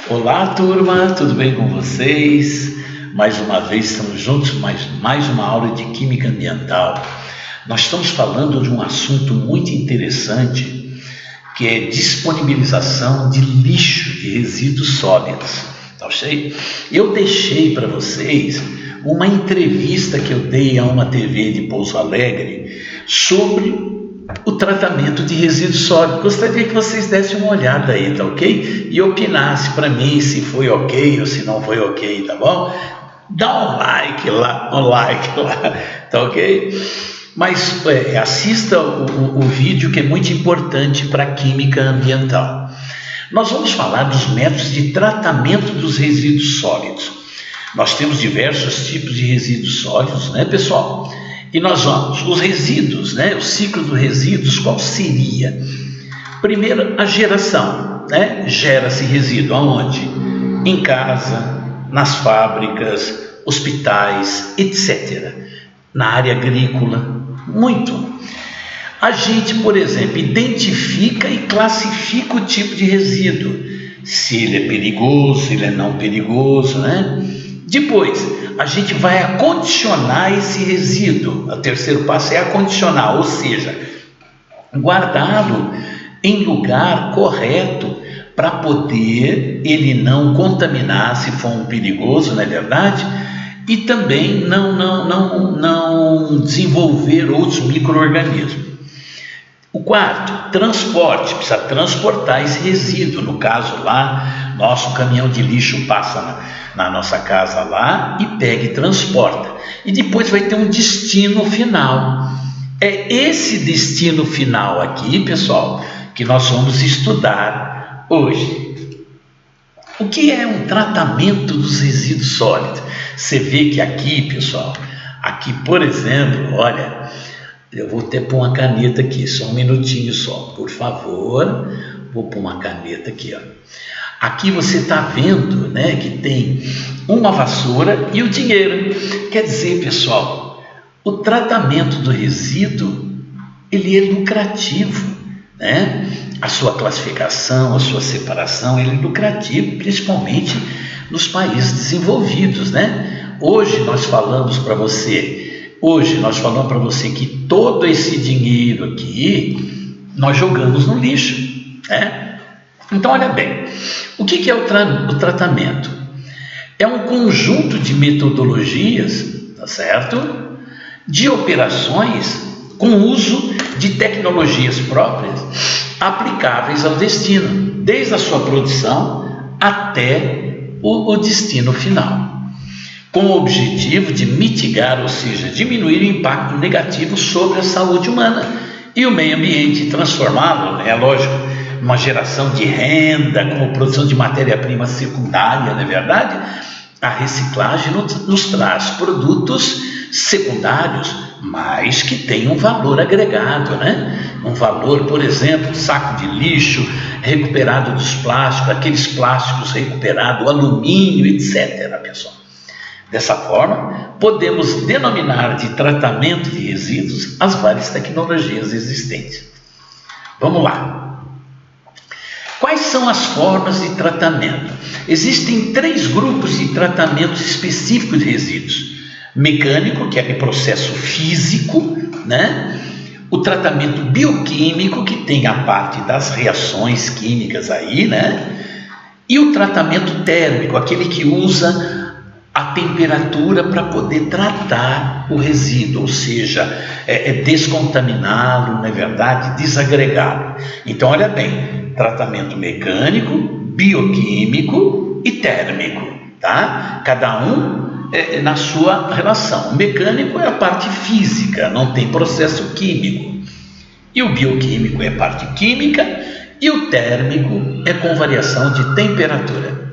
Olá, turma, tudo bem com vocês? Mais uma vez estamos juntos, mais uma aula de Química Ambiental. Nós estamos falando de um assunto muito interessante, que é disponibilização de lixo, de resíduos sólidos. Tá ok? Eu deixei para vocês uma entrevista que eu dei a uma TV de Pouso Alegre sobre o tratamento de resíduos sólidos. Gostaria que vocês dessem uma olhada aí, tá ok? E opinassem para mim se foi ok ou se não foi ok, tá bom? Dá um like lá, tá ok? Mas assista o vídeo, que é muito importante para a química ambiental. Nós vamos falar dos métodos de tratamento dos resíduos sólidos. Nós temos diversos tipos de resíduos sólidos, né, pessoal? E nós vamos, os resíduos, né? O ciclo dos resíduos, qual seria? Primeiro, a geração, né? Gera-se resíduo aonde? Em casa, nas fábricas, hospitais, etc. Na área agrícola, muito. A gente, por exemplo, identifica e classifica o tipo de resíduo, se ele é perigoso, se ele é não perigoso, né? Depois, a gente vai acondicionar esse resíduo. O terceiro passo é acondicionar, ou seja, guardá-lo em lugar correto para poder ele não contaminar se for um perigoso, não é verdade? E também não desenvolver outros micro-organismos. O quarto, transporte, precisa transportar esse resíduo. No caso lá, nosso caminhão de lixo passa na nossa casa lá e pega e transporta. E depois vai ter um destino final. É esse destino final aqui, pessoal, que nós vamos estudar hoje. O que é um tratamento dos resíduos sólidos? Você vê que aqui, pessoal, aqui, por exemplo, olha, eu vou até pôr uma caneta aqui, só um minutinho só, por favor. Vou pôr uma caneta aqui, ó. Aqui você está vendo, né, que tem uma vassoura e o dinheiro. Quer dizer, pessoal, o tratamento do resíduo, ele é lucrativo, né? A sua classificação, a sua separação, ele é lucrativo, principalmente nos países desenvolvidos, né? Hoje nós falamos para você que todo esse dinheiro aqui nós jogamos no lixo, né? Então, olha bem, o que é o tratamento? É um conjunto de metodologias, tá certo? De operações com uso de tecnologias próprias aplicáveis ao destino, desde a sua produção até o destino final, com o objetivo de mitigar, ou seja, diminuir o impacto negativo sobre a saúde humana e o meio ambiente, transformá-lo, é lógico, numa geração de renda, como produção de matéria-prima secundária, não é verdade? A reciclagem nos traz produtos secundários, mas que tem um valor agregado, né? Um valor, por exemplo, saco de lixo recuperado dos plásticos, aqueles plásticos recuperados, alumínio, etc., pessoal. Dessa forma, podemos denominar de tratamento de resíduos as várias tecnologias existentes. Vamos lá. Quais são as formas de tratamento? Existem 3 grupos de tratamentos específicos de resíduos. Mecânico, que é o processo físico, né? O tratamento bioquímico, que tem a parte das reações químicas aí, né? E o tratamento térmico, aquele que usa a temperatura para poder tratar o resíduo, ou seja, descontaminá-lo, não é verdade? Desagregá-lo. Então, olha bem, tratamento mecânico, bioquímico e térmico, tá? Cada um na sua relação. O mecânico é a parte física, não tem processo químico. E o bioquímico é a parte química e o térmico é com variação de temperatura.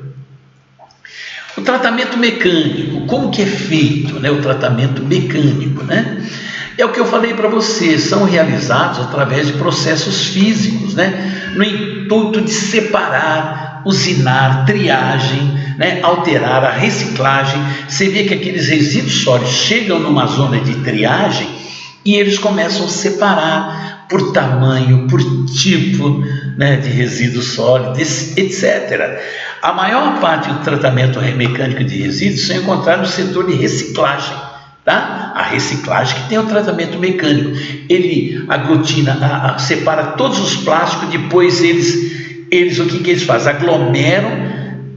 O tratamento mecânico, como que é feito, né? O tratamento mecânico, né? É o que eu falei para você, são realizados através de processos físicos, né? No intuito de separar, usinar, triagem, né? Alterar a reciclagem. Você vê que aqueles resíduos sólidos chegam numa zona de triagem e eles começam a separar por tamanho, por tipo, né, de resíduo sólido, etc. A maior parte do tratamento mecânico de resíduos são encontrados no setor de reciclagem. Tá? A reciclagem que tem o tratamento mecânico. Ele aglutina, separa todos os plásticos, depois eles o que eles fazem? Aglomeram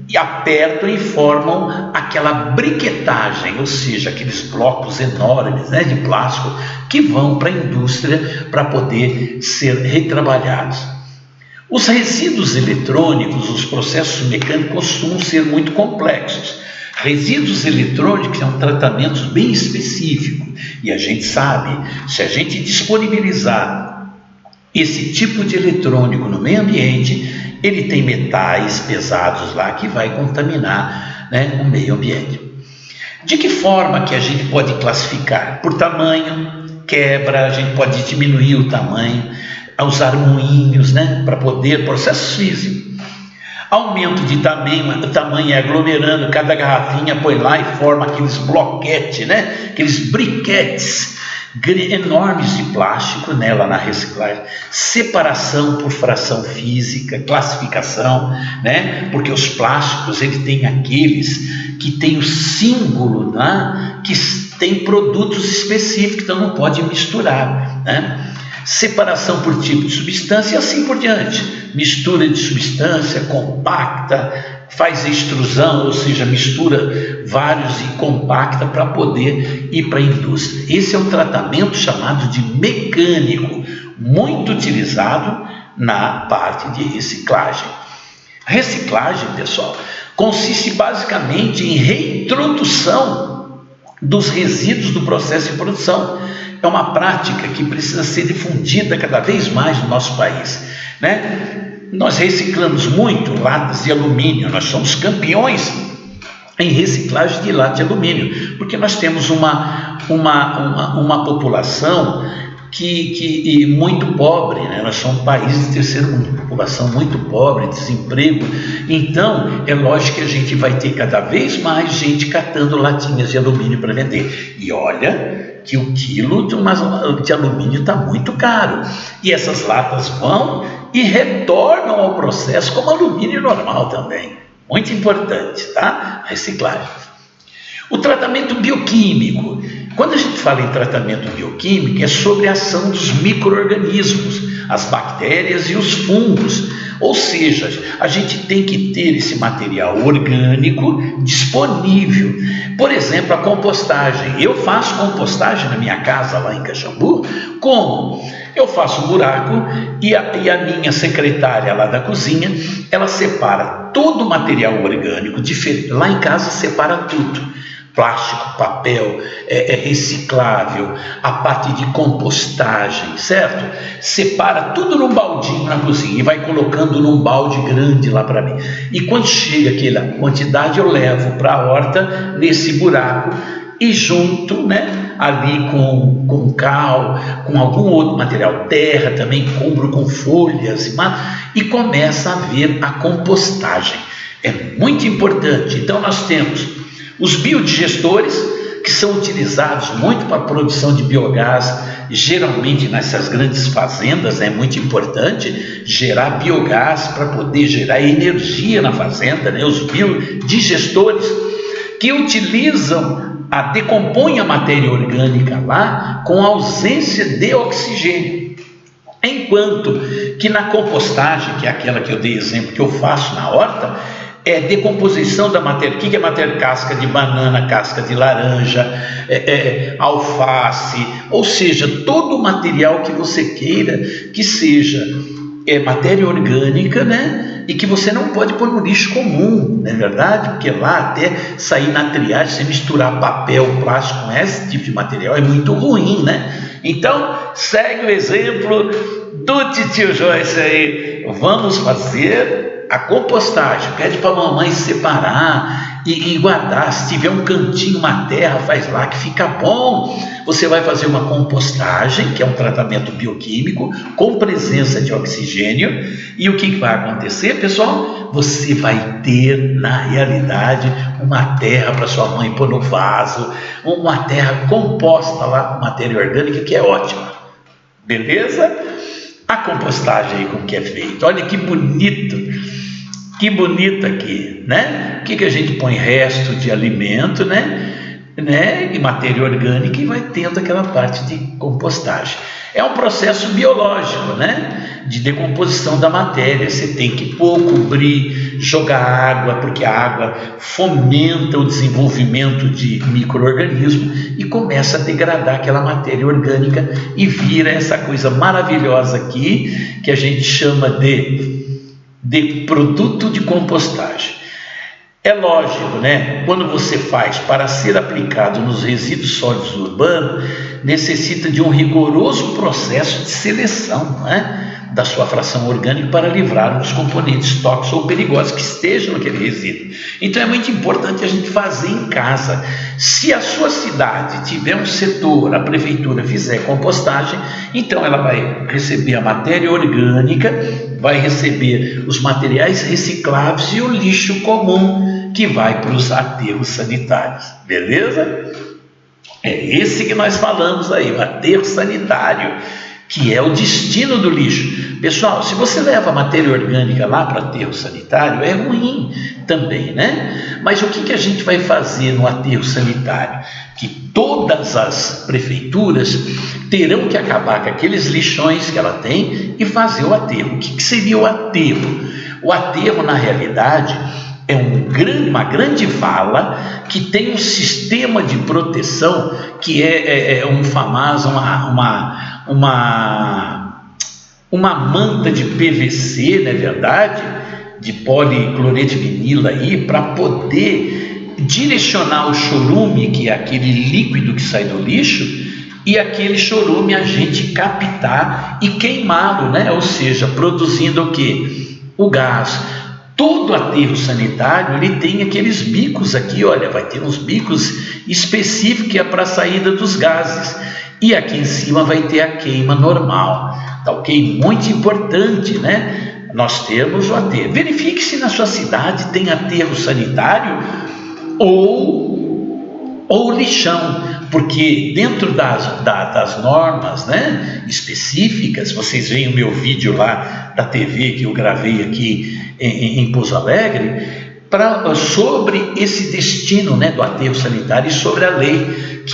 e apertam e formam aquela briquetagem, ou seja, aqueles blocos enormes, né, de plástico que vão para a indústria para poder ser retrabalhados. Os resíduos eletrônicos, os processos mecânicos costumam ser muito complexos. Resíduos eletrônicos são tratamentos bem específicos e a gente sabe, se a gente disponibilizar esse tipo de eletrônico no meio ambiente, ele tem metais pesados lá que vai contaminar, né, o meio ambiente. De que forma que a gente pode classificar? Por tamanho, quebra, a gente pode diminuir o tamanho, usar moinhos, né, para poder, processos físicos. Aumento de tamanho é aglomerando, cada garrafinha põe lá e forma aqueles bloquetes, né, aqueles briquetes enormes de plástico, né, lá na reciclagem. Separação por fração física, classificação, né, porque os plásticos ele tem aqueles que tem o símbolo, né, que tem produtos específicos, então não pode misturar, né? Separação por tipo de substância e assim por diante. Mistura de substância, compacta, faz extrusão, ou seja, mistura vários e compacta para poder ir para a indústria. Esse é um tratamento chamado de mecânico, muito utilizado na parte de reciclagem. Reciclagem, pessoal, consiste basicamente em reintrodução dos resíduos do processo de produção. É uma prática que precisa ser difundida cada vez mais no nosso país, né? Nós reciclamos muito latas de alumínio, nós somos campeões em reciclagem de lata de alumínio, porque nós temos uma população que muito pobre, né? Nós somos um país de terceiro mundo, população muito pobre, desemprego, então é lógico que a gente vai ter cada vez mais gente catando latinhas de alumínio para vender, e olha que o quilo de alumínio está muito caro, e essas latas vão e retornam ao processo como alumínio normal também, muito importante, tá? A reciclagem. O tratamento bioquímico, quando a gente fala em tratamento bioquímico, é sobre a ação dos micro-organismos, as bactérias e os fungos, ou seja, a gente tem que ter esse material orgânico disponível. Por exemplo, a compostagem. Eu faço compostagem na minha casa lá em Caxambu. Como? Eu faço um buraco e a minha secretária lá da cozinha, ela separa todo o material orgânico diferente. Lá em casa separa tudo. Plástico, papel, reciclável, a parte de compostagem, certo? Separa tudo num baldinho na cozinha e vai colocando num balde grande lá para mim. E quando chega aquela quantidade, eu levo para a horta nesse buraco e junto, né, ali com cal, com algum outro material, terra também, cubro com folhas e começa a haver a compostagem. É muito importante. Então nós temos os biodigestores, que são utilizados muito para a produção de biogás, geralmente nessas grandes fazendas, é muito importante gerar biogás para poder gerar energia na fazenda, né? Os biodigestores que decompõem a matéria orgânica lá com ausência de oxigênio. Enquanto que na compostagem, que é aquela que eu dei exemplo que eu faço na horta, é decomposição da matéria. O que é matéria? Casca de banana, casca de laranja, alface, ou seja, todo o material que você queira que seja matéria orgânica, né? E que você não pode pôr no lixo comum, não é verdade? Porque lá até sair na triagem, você misturar papel, plástico com esse tipo de material é muito ruim, né? Então, segue o exemplo do titio Joyce aí. Vamos fazer a compostagem, pede para a mamãe separar e guardar. Se tiver um cantinho, uma terra, faz lá que fica bom. Você vai fazer uma compostagem, que é um tratamento bioquímico com presença de oxigênio, e o que vai acontecer, pessoal? Você vai ter na realidade uma terra para sua mãe pôr no vaso, uma terra composta lá com matéria orgânica, que é ótima, beleza? a compostagem aí como que é feito. Olha que bonito aqui, né? O que a gente põe? Resto de alimento, né? E matéria orgânica, e vai tendo aquela parte de compostagem. É um processo biológico, né? De decomposição da matéria. Você tem que cobrir, jogar água, porque a água fomenta o desenvolvimento de micro-organismos e começa a degradar aquela matéria orgânica e vira essa coisa maravilhosa aqui que a gente chama de produto de compostagem. É lógico, né? Quando você faz para ser aplicado nos resíduos sólidos urbanos, necessita de um rigoroso processo de seleção, né? Da sua fração orgânica para livrar os componentes tóxicos ou perigosos que estejam naquele resíduo. Então é muito importante a gente fazer em casa. Se a sua cidade tiver um setor, a prefeitura fizer compostagem, então ela vai receber a matéria orgânica, vai receber os materiais recicláveis e o lixo comum que vai para os aterros sanitários, beleza? É esse que nós falamos aí, o aterro sanitário, que é o destino do lixo. Pessoal, se você leva matéria orgânica lá para o aterro sanitário, é ruim também, né? Mas o que a gente vai fazer no aterro sanitário? Que todas as prefeituras terão que acabar com aqueles lixões que ela tem e fazer o aterro. O que seria o aterro? O aterro, na realidade, é uma grande vala que tem um sistema de proteção que é uma manta de PVC, não é verdade? De policloreto de vinilo aí, para poder direcionar o chorume, que é aquele líquido que sai do lixo, e aquele chorume a gente captar e queimá-lo, né? Ou seja, produzindo o quê? O gás. Todo aterro sanitário ele tem aqueles bicos aqui, olha, vai ter uns bicos específicos que é para a saída dos gases, e aqui em cima vai ter a queima normal, tá ok? Muito importante, né? Nós temos o aterro. Verifique se na sua cidade tem aterro sanitário ou lixão, porque dentro das normas, né, específicas, vocês veem o meu vídeo lá da TV que eu gravei aqui em Pouso Alegre, sobre esse destino, né, do aterro sanitário, e sobre a lei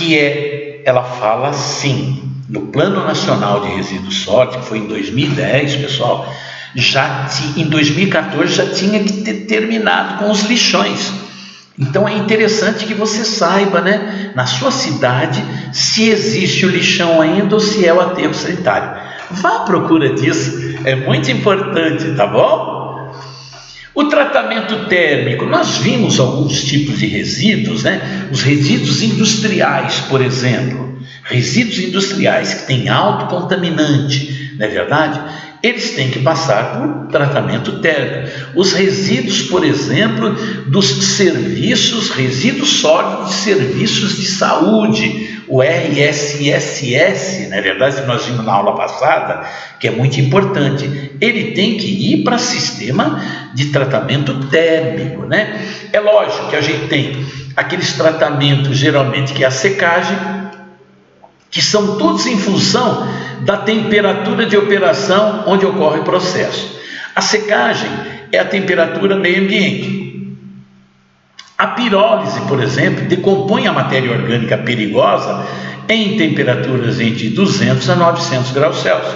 ela fala assim, no Plano Nacional de Resíduos Sólidos, que foi em 2010, pessoal, em 2014 já tinha que ter terminado com os lixões. Então é interessante que você saiba, né, na sua cidade, se existe o lixão ainda ou se é o aterro sanitário. Vá à procura disso, é muito importante, tá bom? O tratamento térmico, nós vimos alguns tipos de resíduos, né? Os resíduos industriais, por exemplo, resíduos industriais que têm alto contaminante, não é verdade? Eles têm que passar por tratamento térmico. Os resíduos, por exemplo, dos serviços, resíduos sólidos de serviços de saúde, o RSSS, na verdade, que nós vimos na aula passada, que é muito importante, ele tem que ir para sistema de tratamento térmico, né? É lógico que a gente tem aqueles tratamentos, geralmente, que é a secagem, que são todos em função da temperatura de operação onde ocorre o processo. A secagem é a temperatura meio ambiente. A pirólise, por exemplo, decompõe a matéria orgânica perigosa em temperaturas entre 200 a 900 graus Celsius.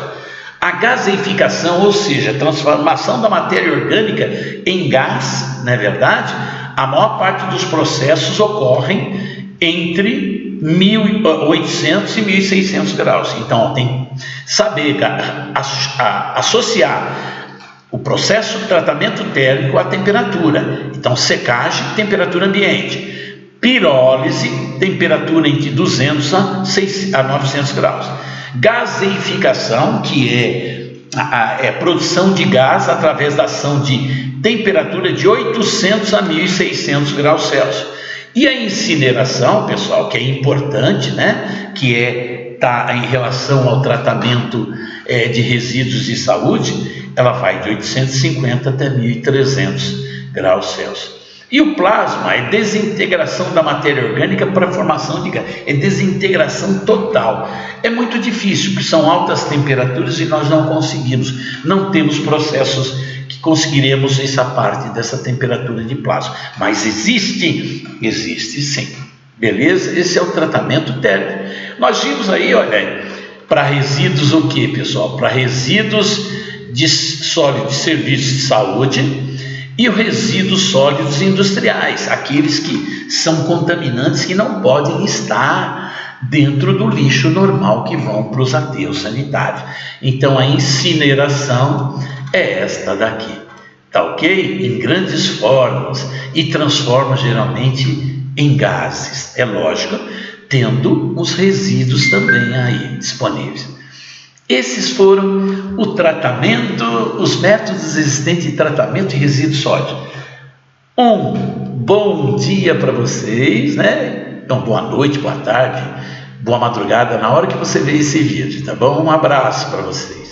A gaseificação, ou seja, a transformação da matéria orgânica em gás, não é verdade? A maior parte dos processos ocorrem entre 1.800 e 1.600 graus. Então, tem que saber associar o processo de tratamento térmico à temperatura. Então, secagem, temperatura ambiente. Pirólise, temperatura entre 200 a 900 graus. Gaseificação, que é produção de gás através da ação de temperatura de 800 a 1.600 graus Celsius. E a incineração, pessoal, que é importante, né? Que está em relação ao tratamento de resíduos de saúde, ela vai de 850 até 1.300 graus Celsius. E o plasma é desintegração da matéria orgânica para a formação de gás, é desintegração total. É muito difícil, porque são altas temperaturas e nós não conseguimos, não temos processos que conseguiremos essa parte dessa temperatura de plasma. Mas existe sim. Beleza? Esse é o tratamento térmico. Nós vimos aí, olha, para resíduos o que, pessoal? Para resíduos de sólidos de serviços de saúde e os resíduos sólidos industriais, aqueles que são contaminantes que não podem estar dentro do lixo normal que vão para os aterros sanitários. Então a incineração é esta daqui, tá ok? Em grandes formas e transforma geralmente em gases, é lógico, tendo os resíduos também aí disponíveis. Esses foram o tratamento, os métodos existentes de tratamento de resíduos sólidos. Um bom dia para vocês, né? Então, boa noite, boa tarde, boa madrugada, na hora que você vê esse vídeo, tá bom? Um abraço para vocês.